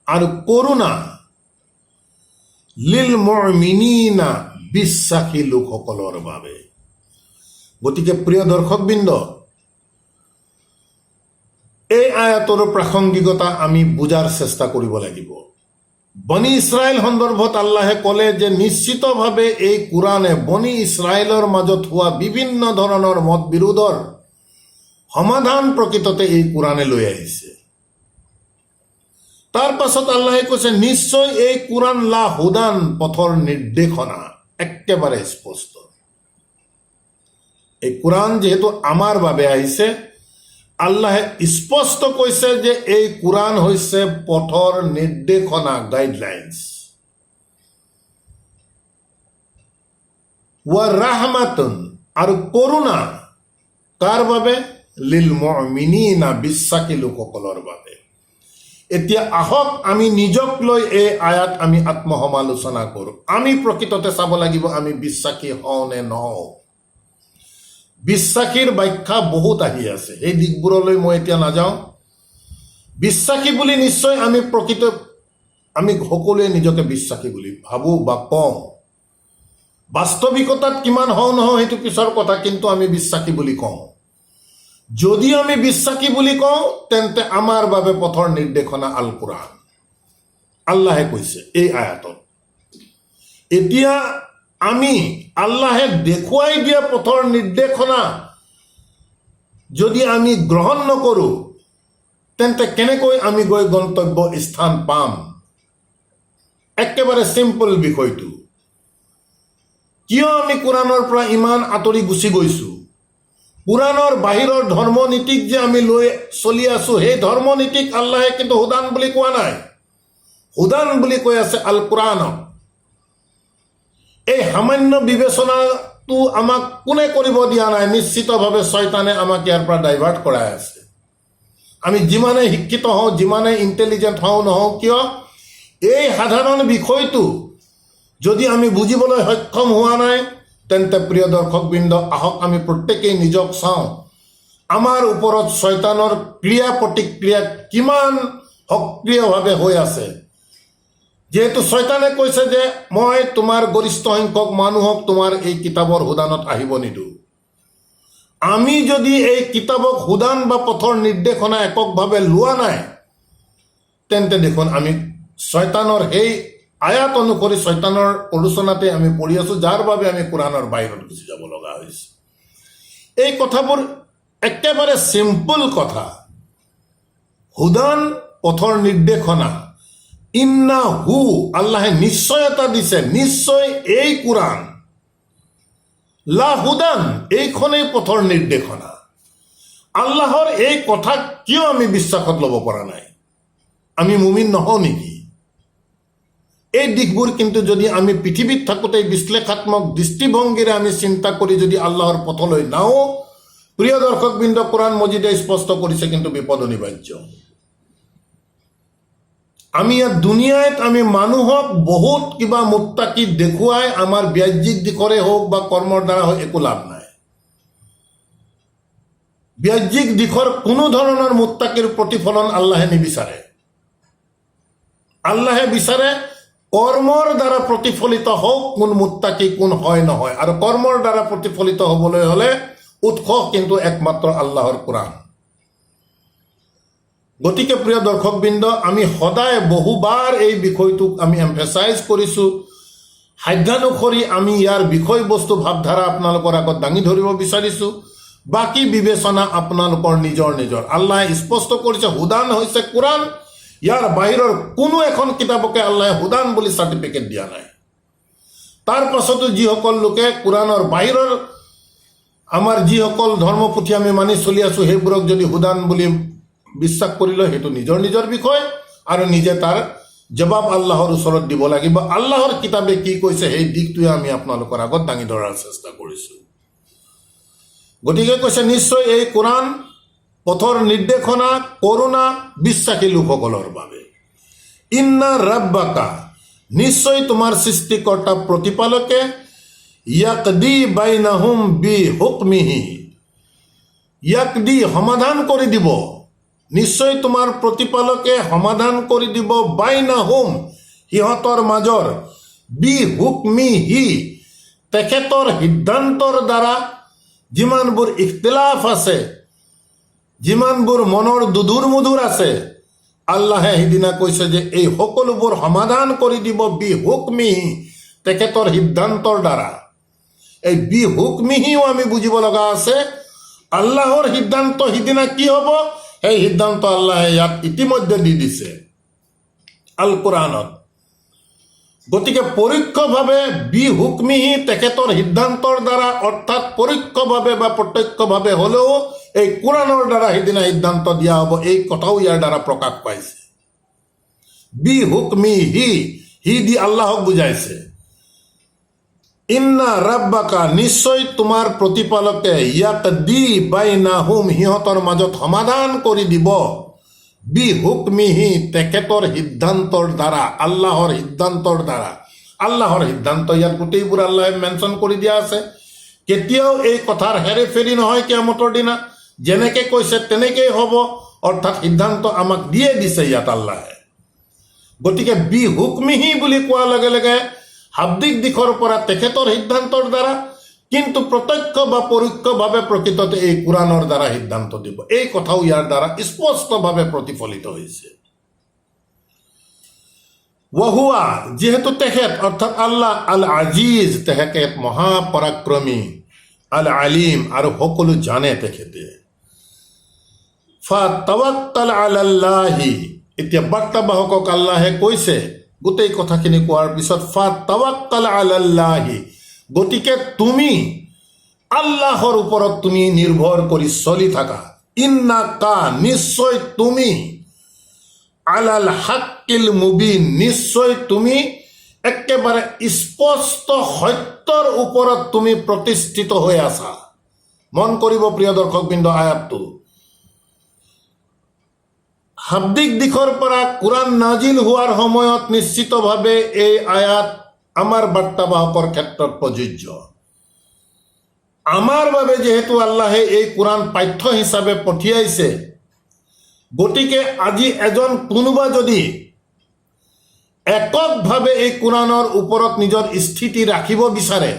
আৰু কৰোণা লিল মুমিনিনা বিশ্বাসী লোকসকলৰ বাবে। গতিকে প্ৰিয় দৰ্শকবৃন্দ, এই আয়াতৰ প্ৰাসংগিকতা আমি বুজাৰ চেষ্টা কৰিব লাগিব। বনি ইছৰাইল সন্দৰ্ভত আল্লাহে ক'লে যে নিশ্চিতভাৱে এই কোৰাণে বনি ইছৰাইলৰ মাজত হোৱা বিভিন্ন ধৰণৰ মত বিৰোধৰ সমাধান প্ৰকৃততে এই কোৰাণে লৈ আহিছে। তাৰ পাছত আল্লাহে কৈছে নিশ্চয় এই কোৰাণ লা হুদান, পথৰ নিৰ্দেশনা, একেবাৰে স্পষ্ট। এই কোৰাণ যিহেতু আমাৰ বাবে আহিছে, আল্লাহে স্পষ্ট কৈছে যে এই কোৰাণ হৈছে পথৰ নিৰ্দেশনা, গাইডলাইনছ। ৱা ৰাহমাতুন, আৰু কৰোণা কাৰ বাবে? লিল মুমিনিনা, বিশ্বাসী লোকসকলৰ বাবে। এতিয়া আহক আমি নিজক লৈ এই আয়াত আমি আত্মসমালোচনা কৰোঁ। আমি প্ৰকৃততে চাব লাগিব আমি বিশ্বাসী হওঁ নে নহওঁ। বিশ্বাসীৰ ব্যাখ্যা বহুত আহি আছে, সেই দিশবোৰলৈ মই এতিয়া নাযাওঁ। বিশ্বাসী বুলি নিশ্চয় আমি সকলোৱে নিজকে বিশ্বাসী বুলি ভাবোঁ বা কওঁ। বাস্তৱিকতাত কিমান হওঁ নহওঁ সেইটো পিছৰ কথা, কিন্তু আমি বিশ্বাসী বুলি কওঁ। যদি আমি বিশ্বাসী বুলি কওঁ তেন্তে আমাৰ বাবে পথৰ নিৰ্দেশনা আল কোৰাণ। আল্লাহে কৈছে এই আয়াতত। এতিয়া আমি আল্লাহে দেখুৱাই দিয়া পথৰ নিৰ্দেশনা যদি আমি গ্ৰহণ নকৰোঁ তেন্তে কেনেকৈ আমি গৈ গন্তব্য স্থান পাম? একেবাৰে চিম্পল বিষয়টো। কিয় আমি কোৰাণৰ পৰা ইমান আঁতৰি গুচি গৈছোঁ? কোৰাণৰ বাহিৰৰ ধৰ্ম নীতিক যে আমি লৈ চলি আছো, সেই ধৰ্ম নীতিক আল্লাহে কিন্তু হুদান বুলি কোৱা নাই। হুদান বুলি কৈ আছে আল কোৰাণক। এই সামান্য বিবেচনাটো আমাক কোনে কৰিব দিয়া নাই? নিশ্চিতভাৱে শয়তানে আমাক ইয়াৰ পৰা ডাইভাৰ্ট কৰাই আছে। আমি যিমানে শিক্ষিত হওঁ, যিমানে ইণ্টেলিজেণ্ট হওঁ নহওঁ কিয়, এই সাধাৰণ বিষয়টো যদি আমি বুজিবলৈ সক্ষম হোৱা নাই তেন্তে প্ৰিয় দৰ্শকবৃন্দ, আহক আমি প্ৰত্যেকেই নিজক চাওঁ। আমাৰ ওপৰত শয়তানৰ ক্ৰিয়া প্ৰতিক্ৰিয়া কিমান সক্ৰিয়ভাৱে হৈ আছে। যিহেতু শয়তানে কৈছে যে মই তোমাৰ গৰিষ্ঠ সংখ্যক মানুহক তোমাৰ এই কিতাপৰ হুদানত আহিব নিদিওঁ। আমি যদি এই কিতাপক হুদান বা পথৰ নিৰ্দেশনা এককভাৱে লোৱা নাই তেন্তে দেখোন আমি শয়তানৰ সেই আয়াত অনুসৰি শয়তানৰ প্ৰৰোচনাতে আমি পঢ়ি আছো, যাৰ বাবে আমি কোৰাণৰ বাহিৰত গুচি যাব লগা হৈছে। এই কথাবোৰ একেবাৰে চিম্পল কথা। হুদান, পথৰ নিৰ্দেশনা। ইন্না হু, আল্লাহে নিশ্চয়তা দিছে, নিশ্চয় এই কোৰাণ লা হুদান, এইখনেই পথৰ নিৰ্দেশনা। আল্লাহৰ এই কথা কিয় আমি বিশ্বাসত ল'ব পৰা নাই? আমি মুমিন নহওঁ নেকি? এই দিশবোৰ কিন্তু যদি আমি পৃথিৱীত থাকোঁতে বিশ্লেষাত্মক দৃষ্টিভংগীৰে আমি চিন্তা কৰি যদি আল্লাহৰ পথলৈ নাও, প্ৰিয় দৰ্শকবৃন্দ, কোৰাণ মজিদে স্পষ্ট কৰিছে কিন্তু বিপদ অনিবাৰ্য। আমি ইয়াত দুনিয়াত আমি মানুহক বহুত কিবা মুত্তাকি দেখুৱাই আমাৰ বাহ্যিক দিশৰে হওক বা কৰ্মৰ দ্বাৰা হওক একো লাভ নাই। বাহ্যিক দিশৰ কোনো ধৰণৰ মুত্তাকিৰ প্ৰতিফলন আল্লাহে নিবিচাৰে। আল্লাহে বিচাৰে কৰ্মৰ দ্বাৰা প্ৰতিফলিত হওক কোন মুত্তাকি, কোন হয় নহয়। আৰু কৰ্মৰ দ্বাৰা প্ৰতিফলিত হ'বলৈ হ'লে উৎস কিন্তু একমাত্ৰ আল্লাহৰ কোৰাণ। গতিকে প্ৰিয় দৰ্শকবৃন্দ, আমি সদায় বহুবাৰ এই বিষয়টোক আমি এমফেচাইজ কৰিছোঁ। সাধ্যানুসৰি আমি ইয়াৰ বিষয়বস্তু ভাৱধাৰা আপোনালোকৰ আগত দাঙি ধৰিব বিচাৰিছোঁ। বাকী বিবেচনা আপোনালোকৰ নিজৰ নিজৰ। আল্লাহে স্পষ্ট কৰিছে হুদান হৈছে কোৰাণ। ইয়াৰ বাহিৰৰ কোনো এখন কিতাপকে আল্লাহে হুদান বুলি চাৰ্টিফিকেট দিয়া নাই। তাৰ পাছতো যিসকল লোকে কোৰাণৰ বাহিৰৰ আমাৰ যিসকল ধৰ্মপুথি আমি মানি চলি আছোঁ সেইবোৰক যদি হুদান বুলি বিশ্বাস কৰিলে সেইটো নিজৰ নিজৰ বিষয়, আৰু নিজে তাৰ জবাব আল্লাহৰ ওচৰত দিব লাগিব। আল্লাহৰ কিতাপে কি কৈছে সেই দিশটোৱে আমি আপোনালোকৰ আগত দাঙি ধৰাৰ চেষ্টা কৰিছোঁ। গতিকে কৈছে নিশ্চয় এই কোৰাণ পথৰ নিৰ্দেশনা, কৰোণা বিশ্বাসী লোকসকলৰ বাবে। ইন্না ৰাব্বাকা, নিশ্চয় তোমাৰ সৃষ্টিকৰ্তা প্ৰতিপালকে ইয়াকদি বাইনাহুম বি হুকমিহি, ইয়াকদি সমাধান কৰি দিব নিশ্চয় তোমাৰ প্ৰতিপালকে সমাধান কৰি দিব বাইনাহুম সিহঁতৰ মাজৰ বি হুকমিহি তেখেতৰ সিদ্ধান্তৰ দ্বাৰা যিমানবোৰ ইখতিলাফ আছে, যিমানবোৰ মনৰ দুধুৰ মুধুৰ আছে, আল্লাহে সিদিনা কৈছে যে এই সকলোবোৰ সমাধান কৰি দিব বি হুকমিহি তেখেতৰ সিদ্ধান্তৰ দ্বাৰা। এই বি হুকমিহিও আমি বুজিব লগা আছে। আল্লাহৰ সিদ্ধান্ত সিদিনা কি হ'ব, সেই সিদ্ধান্ত আল্লাহে ইয়াত ইতিমধ্যে দি দিছে আল কোৰআনত। গতিকে পৰোক্ষভাৱে বি হুকমিহি তেখেতৰ সিদ্ধান্তৰ দ্বাৰা, অৰ্থাৎ পৰোক্ষভাৱে বা প্ৰত্যক্ষভাৱে হ'লেও এই কোৰআনৰ দ্বাৰা সিদিনা সিদ্ধান্ত দিয়া হ'ব, এই কথাও ইয়াৰ দ্বাৰা প্ৰকাশ পাইছে। বি হুকমিহি, হি দি আল্লাহক বুজাইছে। ইন্না ৰাব্বাকা নিশ্চয় তোমাৰ প্ৰতিপালকে ইয়াকদি বাইনাহুম সিহঁতৰ মাজত সমাধান কৰি দিব বি হুকমিহি তেখেতৰ সিদ্ধান্তৰ দ্বাৰা, আল্লাহৰ সিদ্ধান্তৰ দ্বাৰা। আল্লাহৰ সিদ্ধান্ত ইয়াত গোটেইবোৰ আল্লাহে মেনশ্যন কৰি দিয়া আছে। কেতিয়াও এই কথাৰ হেৰেফেৰি নহয় কিয়ামতৰ দিনা, যেনেকে কৈছে তেনেকেই হ'ব, অৰ্থাৎ সিদ্ধান্ত আমাক দিয়ে দিছে ইয়াত আল্লাহে। গতিকে বি হুকমিহি বুলি কোৱাৰ লগে লগে শাব্দিক দিশৰ পৰা তেখেতৰ সিদ্ধান্তৰ দ্বাৰা, কিন্তু প্ৰত্যক্ষ বা পৰোক্ষভাৱে প্ৰকৃততে এই কোৰআনৰ দ্বাৰা সিদ্ধান্ত দিব, এই কথাও ইয়াৰ দ্বাৰা স্পষ্টভাৱে প্ৰতিফলিত হৈছে। ৱাহুৱা যিহেতু তেখেত অৰ্থাৎ আল্লাহ আল আজিজ, তেখেত মহাপৰাক্ৰমী, আল আলিম আৰু সকলো জানে তেখেতে। ফাতাৱাক্কাল আলাল্লাহি, এতিয়া বাৰ্তাবাহকক আল্লাহে কৈছে গোটেই কথাখিনি কোৱাৰ পিছত ফাতাৱাক্কাল আলাল্লাহি, গতিকে তুমি আল্লাহৰ ওপৰত তুমি নিৰ্ভৰ কৰি চলি থাকা। ইন্নাকা নিশ্চয় তুমি, আলাল হাক্কিল মুবিন নিশ্চয় তুমি একেবাৰে স্পষ্ট সত্যৰ ওপৰত তুমি প্ৰতিষ্ঠিত হৈ আছা। মন কৰিব প্ৰিয় দৰ্শকবৃন্দ, আয়াতটো শাব্দিক দিশৰ পৰা কোৰআন নাজিল হোৱাৰ সময়ত নিশ্চিতভাৱে এই আয়াত আমাৰ বাৰ্তাবাহকৰ ক্ষেত্ৰত প্ৰযোজ্য। আমাৰ বাবে যিহেতু আল্লাহে এই কোৰআন পাঠ্য হিচাপে পঠিয়াইছে, গতিকে আজি এজন কোনোবা যদি এককভাৱে এই কোৰআনৰ ওপৰত নিজৰ স্থিতি ৰাখিব বিচাৰে,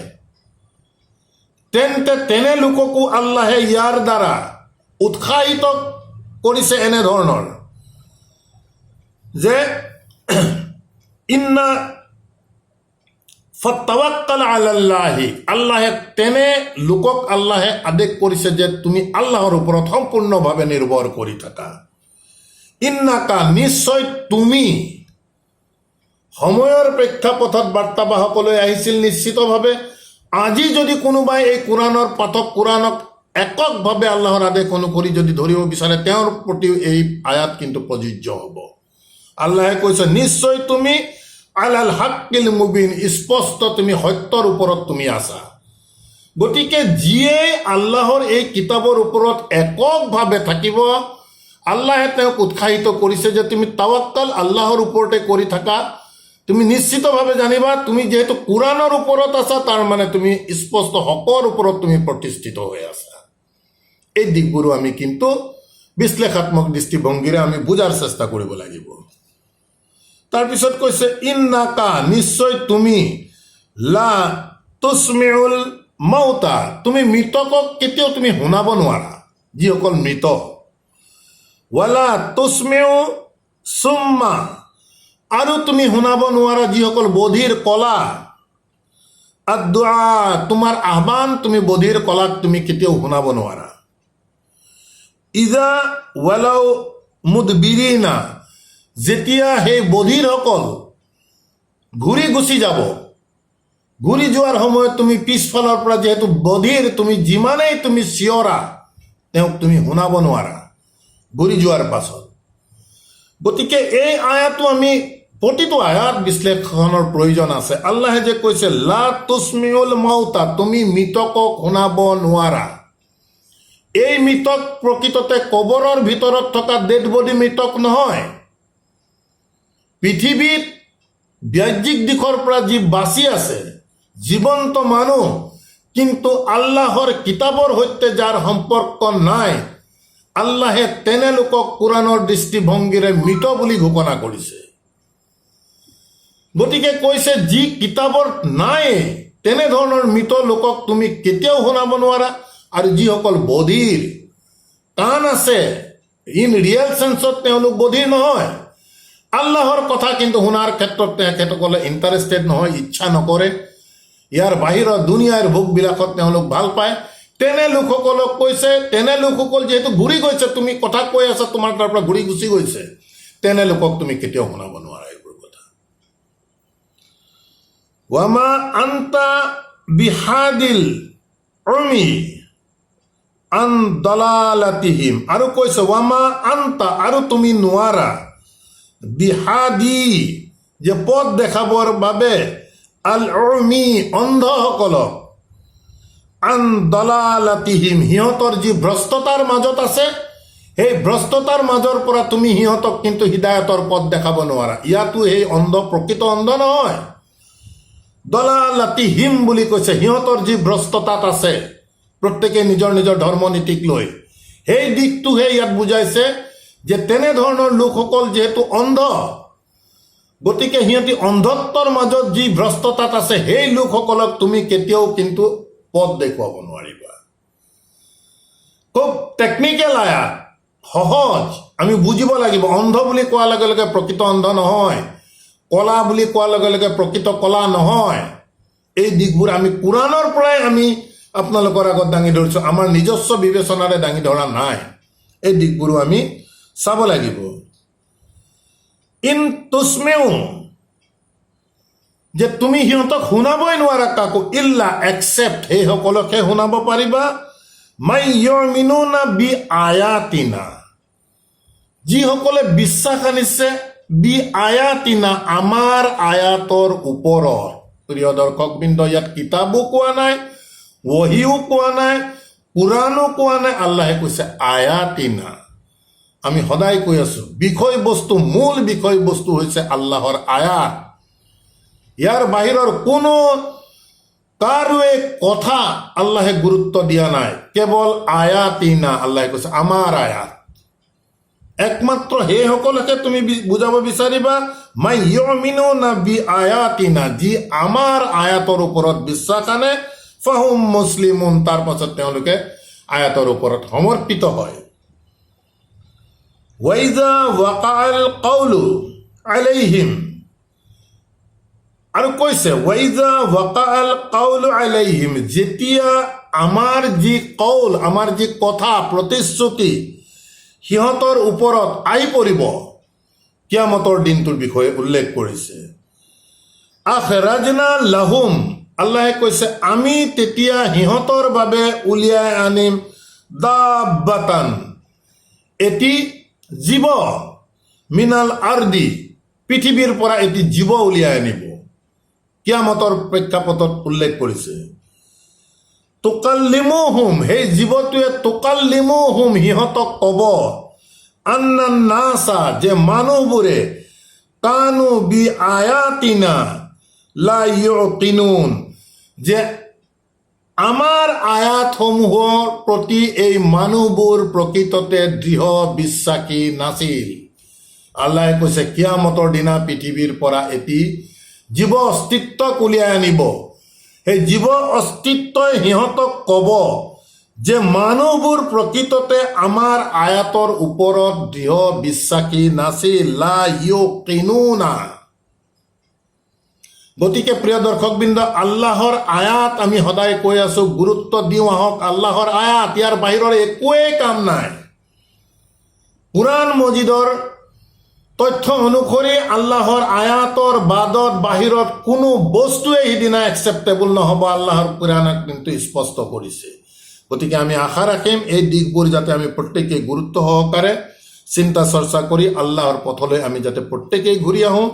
তেন্তে তেনে লোককো আল্লাহে ইয়াৰ দ্বাৰা উৎসাহিত কৰিছে এনেধৰণৰ যে ইন্না ফাতাৱাক্কাল আলাল্লাহি, আল্লাহে তেনে লোকক আল্লাহে আদেশ কৰিছে যে তুমি আল্লাহৰ ওপৰত সম্পূৰ্ণভাৱে নিৰ্ভৰ কৰি থাকা। ইন্নাকা নিশ্চয় তুমি, সময়ৰ প্ৰেক্ষাপথত বাৰ্তাবাহকলৈ আহিছিল নিশ্চিতভাৱে। আজি যদি কোনোবাই এই কোৰআনৰ পাঠক কোৰআনক এককভাৱে আল্লাহৰ আদেশ অনুসৰি যদি ধৰিব বিচাৰে, তেওঁৰ প্ৰতি এই আয়াত কিন্তু প্ৰযোজ্য হ'ব। আল্লাহে কৈছে নিশ্চয় তুমি আলাল হাক্কিল মুবিন, স্পষ্ট তুমি সত্যৰ ওপৰত তুমি আছা। গতিকে যিয়ে আল্লাহৰ এই কিতাপৰ ওপৰত এককভাৱে থাকিব, আল্লাহে তেওঁক উৎসাহিত কৰিছে যে তুমি তাৱাক্কাল আল্লাহৰ ওপৰতে কৰি থাকা। তুমি নিশ্চিতভাৱে জানিবা তুমি যিহেতু কোৰআনৰ ওপৰত আছা, তাৰ মানে তুমি স্পষ্ট হকৰ ওপৰত তুমি প্ৰতিষ্ঠিত হৈ আছা। এই দিশবোৰো আমি কিন্তু বিশ্লেষাত্মক দৃষ্টিভংগীৰে আমি বুজাৰ চেষ্টা কৰিব লাগিব। তাৰপিছত কৈছে ইন্নাকা নিশ্চয় তুমি, লা তুছমিউল মাউতা তুমি মৃতকক কেতিয়াও তুমি শুনাব নোৱাৰা, যিসকল মৃত। ৱালা তুছমিউ সুম্মা আৰু তুমি শুনাব নোৱাৰা যিসকল বধিৰ কলা। আদুআ তোমাৰ আহ্বান তুমি বধিৰ কলাক তুমি কেতিয়াও শুনাব নোৱাৰা। ইজা ৱালাউ মুদবিৰিনা যেতিয়া সেই বধিৰসকল ঘূৰি গুচি যাব, ঘূৰি যোৱাৰ সময়ত তুমি পিছফালৰ পৰা যিহেতু বধিৰ, তুমি যিমানেই তুমি চিঞৰা তেওঁক তুমি শুনাব নোৱাৰা ঘূৰি যোৱাৰ পাছত। গতিকে এই আয়াতো আমি প্ৰতিটো আয়াত বিশ্লেষণৰ প্ৰয়োজন আছে। আল্লাহে যে কৈছে লা তুছমিউল মাউতা তুমি মৃতকক শুনাব নোৱাৰা, এই মৃতক প্ৰকৃততে কবৰৰ ভিতৰত থকা ডেড বডি মৃতক নহয়। পৃথিৱীত বাহ্যিক দিশৰ পৰা যি বাচি আছে জীৱন্ত মানুহ, কিন্তু আল্লাহৰ কিতাপৰ সৈতে যাৰ সম্পৰ্ক নাই, আল্লাহে তেনে লোকক কোৰাণৰ দৃষ্টিভংগীৰে মৃত বুলি ঘোষণা কৰিছে। গতিকে কৈছে যি কিতাপত নাই তেনেধৰণৰ মৃত লোকক তুমি কেতিয়াও শুনাব নোৱাৰা। আৰু যিসকল বধিৰ কাণ আছে, ইন ৰিয়েল চেন্সত তেওঁলোক বধিৰ নহয়, আল্লাহৰ কথা কিন্তু শুনাৰ ক্ষেত্ৰত তেখেতসকলে ইণ্টাৰেষ্টেড নহয়, ইচ্ছা নকৰে। ইয়াৰ বাহিৰৰ দুনিয়াৰ ভোগবিলাকত তেওঁলোক ভাল পায়। তেনে লোকসকলক কৈছে, তেনে লোকসকল যিহেতু ঘূৰি গৈছে, তুমি কথা কৈ আছা তোমাৰ তাৰ পৰা ঘূৰি গুচি গৈছে, তেনে লোকক তুমি কেতিয়াও শুনাব নোৱাৰা এইবোৰ কথা। ৱামা আন্তা বিহাদিল উমি আন দলালাতিহিম, আৰু কৈছে ৱামা আন্তা, আৰু তুমি নোৱাৰা, বিহাদি, যে পথ দেখাবৰ বাবে, আল উমি, অন্ধসকলক, আন দলালাতিহিম, সিহঁতৰ যি ভ্ৰষ্টতাৰ মাজত আছে, সেই ভ্ৰষ্টতাৰ মাজৰ পৰা তুমি সিহঁতক কিন্তু হিদায়তৰ পথ দেখাব নোৱাৰা। ইয়াতো সেই অন্ধ প্ৰকৃত অন্ধ নহয়, দলালাতিহিম বুলি কৈছে, সিহঁতৰ যি ভ্ৰষ্টতাত আছে, প্ৰত্যেকে নিজৰ নিজৰ ধৰ্ম নীতিক লৈ, সেই দিশটোহে ইয়াত বুজাইছে যে তেনেধৰণৰ লোকসকল যিহেতু অন্ধ, গতিকে সিহঁতি অন্ধত্বৰ মাজত যি ভ্ৰষ্টতাত আছে, সেই লোকসকলক তুমি কেতিয়াও কিন্তু পথ দেখুৱাব নোৱাৰিবা। খুব টেকনিকেল আয়াত, সহজ, আমি বুজিব লাগিব। অন্ধ বুলি কোৱাৰ লগে লগে প্ৰকৃত অন্ধ নহয়, কলা বুলি কোৱাৰ লগে লগে প্ৰকৃত কলা নহয়। এই দিশবোৰ আমি কোৰাণৰ পৰাই আমি আপোনালোকৰ আগত দাঙি ধৰিছোঁ, আমাৰ নিজস্ব বিবেচনাৰে দাঙি ধৰা নাই। এই দিশবোৰো আমি চাব লাগিব। ইন তুস্মেও, যে তুমি সিহঁতক শুনাবই নোৱাৰা কাকো, ইল্লা একচেপ্ট, সেইসকলকহে শুনাব পাৰিবা, মাই ইউমিনুনা বি আয়াতিনা, যিসকলে বিশ্বাস আনিছে, বি আয়াতিনা, আমাৰ আয়াতৰ ওপৰত। প্ৰিয় দৰ্শকবৃন্দ, ইয়াত কিতাবো কোৱা নাই, ওহিও কোৱা নাই, কোৰাণো কোৱা নাই, আল্লাহে কৈছে আয়াতিনা। আমি সদায় কৈ আছো, বিষয়বস্তু, মূল বিষয়বস্তু হৈছে আল্লাহৰ আয়াত। ইয়াৰ বাহিৰৰ কোনো কাৰোৱে কথা আল্লাহে গুৰুত্ব দিয়া নাই, কেৱল আয়াতিনা, আল্লাহে কৈছে আমাৰ আয়াত। একমাত্ৰ সেইসকলকে তুমি বুজাব বিচাৰিবা, মাই ইউমিনুনা বি আয়াতিনা, যি আমাৰ আয়াতৰ ওপৰত বিশ্বাস আনে, ফাহুম মুছলিমুন, তাৰ পাছত তেওঁলোকে আয়াতৰ ওপৰত সমৰ্পিত হয়। ওয়াইজা ওয়াকাল কাউলু আলাইহিম, আৰু কৈছে ওয়াইজা ওয়াকাল কাউলু আলাইহিম, যেতিয়া আমাৰ যি কৌল, আমাৰ যি কথা, প্ৰতিশ্ৰুতি সিহঁতৰ ওপৰত আহি পৰিব, কিয়ামতৰ দিনটোৰ বিষয়ে উল্লেখ কৰিছে। আখৰাজনা লাহুম, আল্লাহে কৈছে আমি তেতিয়া সিহঁতৰ বাবে উলিয়াই আনিম, দাব্বাতান, এটি জীৱ, মিনাল আৰদি, পৃথিৱীৰ পৰা এটি জীৱ উলিয়াই আনিব। কিয়ামতৰ প্ৰেক্ষাপটত উল্লেখ কৰিছে। তুকাল্লিমুহুম, সেই জীৱটোৱে তুকাল্লিমুহুম, সিহঁতক ক'ব, আন্নান নাসা, যে মানুহবোৰে, কানু বি আয়াতিনা লা ইউকিনুন, যে আমাৰ আয়াতসমূহৰ প্ৰতি এই মানুহবোৰ প্ৰকৃততে দৃঢ় বিশ্বাসী নাছিল। আল্লাহে কৈছে কিয়ামতৰ দিনা পৃথিৱীৰ পৰা এটি জীৱ অস্তিত্বক উলিয়াই আনিব। সেই জীৱ অস্তিত্বই সিহঁতক ক'ব যে মানুহবোৰ প্ৰকৃততে আমাৰ আয়াতৰ ওপৰত দৃঢ় বিশ্বাসী নাছিল, লা ইউকিনুনা। গতিকে প্ৰিয় দৰ্শকবৃন্দ, আল্লাহৰ আয়াত আমি সদায় কৈ আছো, গুৰুত্ব দিওঁ আহক। আল্লাহৰ আয়াত, ইয়াৰ বাহিৰৰ একোৱেই কাম নাই। কুৰাণ মজিদৰ তথ্য অনুসৰি আল্লাহৰ আয়াতৰ বাদত বাহিৰত কোনো বস্তুৱে সিদিনা একচেপ্টেবল নহ'ব, আল্লাহৰ কুৰাণত কিন্তু স্পষ্ট কৰিছে। গতিকে আমি আশা ৰাখিম এই দিশবোৰ যাতে আমি প্ৰত্যেকেই গুৰুত্ব সহকাৰে চিন্তা চৰ্চা কৰি আল্লাহৰ পথলৈ আমি যাতে প্ৰত্যেকেই ঘূৰি আহোঁ।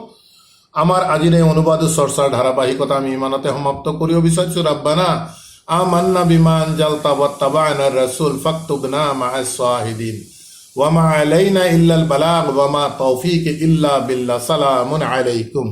আমাৰ আজিৰ এই অনুবাদ চৰ্চাৰ ধাৰাবাহিকতা আমি ইমানতে সমাপ্ত কৰিব বিচাৰিছোঁ। ৰাব্বানা আমান্না বিমা আনজালতা ওয়াত্তাবা'না ৰাসূল ফাকতুবনা মা'আস শাহিদিন ওয়া মা আলাইনা ইল্লাল বালাগ ওয়া মা তাওফীক ইল্লা বিল্লাহ। সালামুন আলাইকুম।